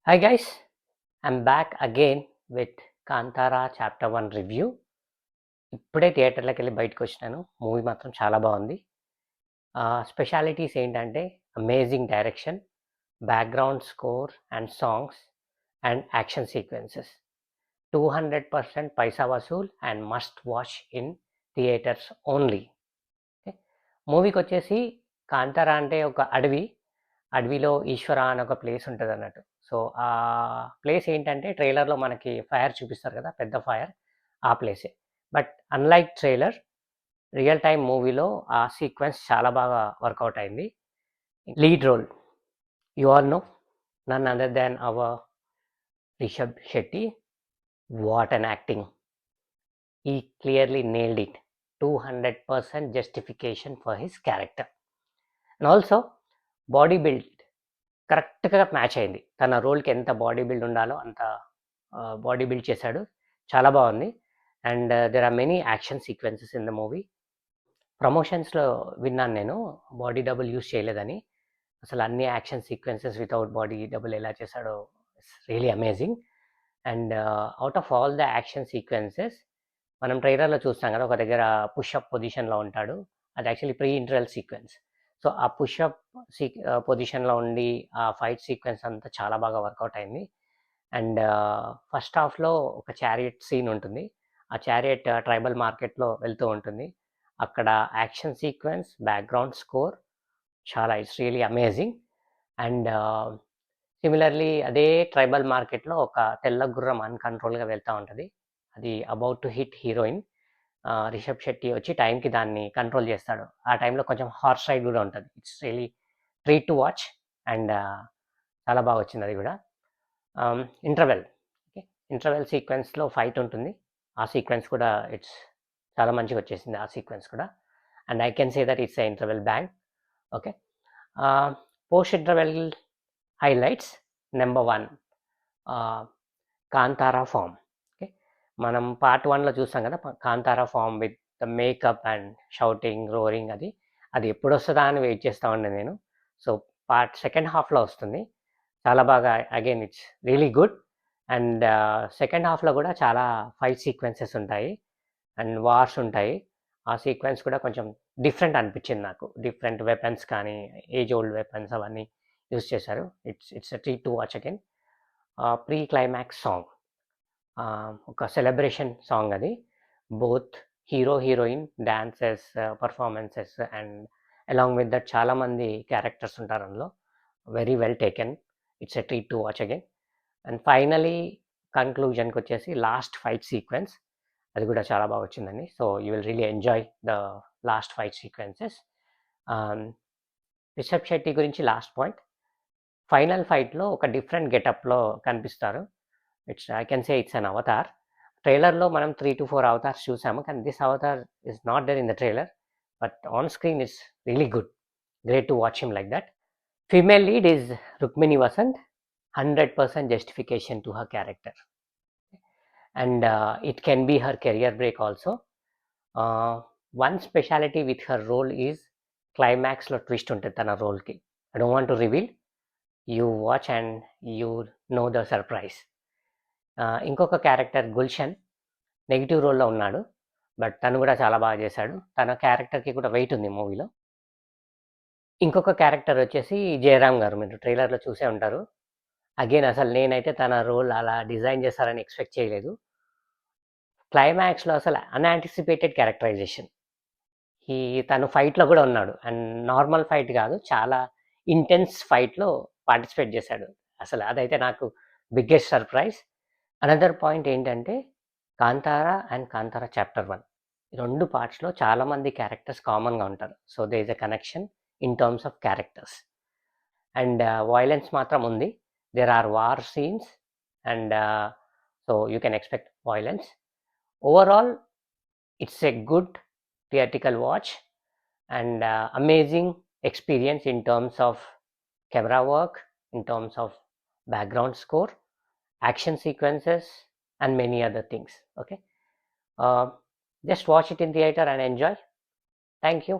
Hi guys, I'm back again with Kantara chapter 1 review. ఇప్పుడే థియేటర్లోకి వెళ్ళి బయటకు వచ్చినాను. మూవీ మాత్రం చాలా బాగుంది. స్పెషాలిటీస్ ఏంటంటే amazing direction, background score and songs and action sequences. 200% పైసా వసూల్ and must watch in theatres only. మూవీకి వచ్చేసి కాంతారా అంటే ఒక అడవిలో ఈశ్వర అని ఒక ప్లేస్ ఉంటుంది అన్నట్టు. సో ఆ ప్లేస్ ఏంటంటే ట్రైలర్లో మనకి ఫైర్ చూపిస్తారు కదా, పెద్ద ఫైర్, ఆ ప్లేసే. But unlike trailer, real time మూవీలో ఆ సీక్వెన్స్ చాలా బాగా వర్కౌట్ అయింది. Lead role you all know, none other than our Rishab Shetty. What an acting! He clearly nailed it. 200% justification for his character. And also body build కరెక్ట్గా match అయింది. తన రోల్కి ఎంత బాడీ బిల్డ్ ఉండాలో అంత బాడీ బిల్డ్ చేశాడు. చాలా బాగుంది. And there are many action sequences in the movie. ప్రమోషన్స్లో విన్నాను నేను బాడీ డబుల్ యూజ్ చేయలేదని. అసలు అన్ని action sequences without body double ఎలా చేశాడో it's really amazing. And out of all the action sequences మనం ట్రైలర్లో చూస్తాం కదా, ఒక దగ్గర పుషప్ పొజిషన్లో ఉంటాడు. అది actually pre interval sequence. So ఆ పుషప్ పొజిషన్లో ఉండి ఆ ఫైట్ సీక్వెన్స్ అంతా చాలా బాగా వర్కౌట్ అయింది. అండ్ ఫస్ట్ హాఫ్లో ఒక చారియట్ సీన్ ఉంటుంది. ఆ చారియట్ ట్రైబల్ మార్కెట్లో వెళ్తూ ఉంటుంది. అక్కడ యాక్షన్ సీక్వెన్స్, బ్యాక్గ్రౌండ్ స్కోర్ చాలా it's really amazing. And similarly అదే ట్రైబల్ మార్కెట్లో ఒక తెల్ల గుర్రం అన్కంట్రోల్గా వెళ్తూ ఉంటుంది. అది about to hit heroine. Rishab Shetty వచ్చి టైంకి దాన్ని కంట్రోల్ చేస్తాడు. ఆ టైంలో కొంచెం హార్స్ రైడ్ కూడా ఉంటుంది. It's really treat to watch. And చాలా బాగా వచ్చింది అది కూడా. ఇంటర్వెల్ సీక్వెన్స్లో ఫైట్ ఉంటుంది. ఆ సీక్వెన్స్ కూడా ఇట్స్ చాలా మంచిగా వచ్చేసింది ఆ సీక్వెన్స్ కూడా. And I can say that it's a interval bang. Okay, post interval highlights. Number 1, Kantara form. Okay, మనం పార్ట్ 1లో చూస్తాం కదా Kantara form with the makeup and shouting, roaring. అది ఎప్పుడు వస్తుందా అని వెయిట్ చేస్తూ ఉండే నేను. సో సెకండ్ హాఫ్లో వస్తుంది. చాలా బాగా, again it's really good. And second హాఫ్లో కూడా చాలా ఫైట్ సీక్వెన్సెస్ ఉంటాయి అండ్ వార్స్ ఉంటాయి. ఆ సీక్వెన్స్ కూడా కొంచెం డిఫరెంట్ అనిపించింది నాకు. డిఫరెంట్ వెపన్స్ కానీ, ఏజ్ ఓల్డ్ వెపన్స్ అవన్నీ యూజ్ చేశారు. It's a treat to watch again. Pre climax song, ఒక సెలబ్రేషన్ సాంగ్ అది. Both hero heroine dances, performances and along with that చాలామంది క్యారెక్టర్స్ ఉంటారు అందులో. Very well taken. It's a treat to watch again. And finally కన్క్లూజన్కి వచ్చేసి last fight sequence, అది కూడా చాలా బాగా వచ్చిందండి. So you will really enjoy the last fight sequences. Rishab Shetty గురించి లాస్ట్ పాయింట్, ఫైనల్ ఫైట్లో ఒక డిఫరెంట్ గెటప్లో కనిపిస్తారు. I can say it's an avatar. ట్రైలర్లో మనం 3 to 4 అవతార్స్ చూసాము, కానీ this avatar is not there in the trailer, but on screen it's really good. Great to watch him like that. Female lead is Rukmini Vasant. 100% justification to her character. And it can be her career break also. One speciality with her role is క్లైమాక్స్లో twist ఉంటుంది తన రోల్కి. I don't want to reveal. You watch and you know the surprise. ఇంకొక character Gulshan negative రోల్లో ఉన్నాడు, but తను కూడా చాలా బాగా చేశాడు. తన క్యారెక్టర్కి కూడా వెయిట్ ఉంది మూవీలో. ఇంకొక క్యారెక్టర్ వచ్చేసి జయరామ్ గారు, మీరు ట్రైలర్లో చూసే ఉంటారు. అగైన్ అసలు నేనైతే తన రోల్ అలా డిజైన్ చేస్తారని ఎక్స్పెక్ట్ చేయలేదు. క్లైమాక్స్లో అసలు అన్యాంటిసిపేటెడ్ క్యారెక్టరైజేషన్. తను ఫైట్లో కూడా ఉన్నాడు, అండ్ నార్మల్ ఫైట్ కాదు, చాలా ఇంటెన్స్ ఫైట్లో పార్టిసిపేట్ చేశాడు. అసలు అదైతే నాకు బిగ్గెస్ట్ సర్ప్రైజ్. అనదర్ పాయింట్ ఏంటంటే కాంతారా అండ్ కాంతారా చాప్టర్ 1 రెండు పార్ట్స్లో చాలామంది క్యారెక్టర్స్ కామన్గా ఉంటారు. So they is a connection in terms of characters. And violence మాత్రం ఉంది. There are war scenes, and so you can expect violence. Overall, it's a good theatrical watch and amazing experience in terms of camera work, in terms of background score, action sequences, and many other things. Okay, just watch it in theater and enjoy. Thank you.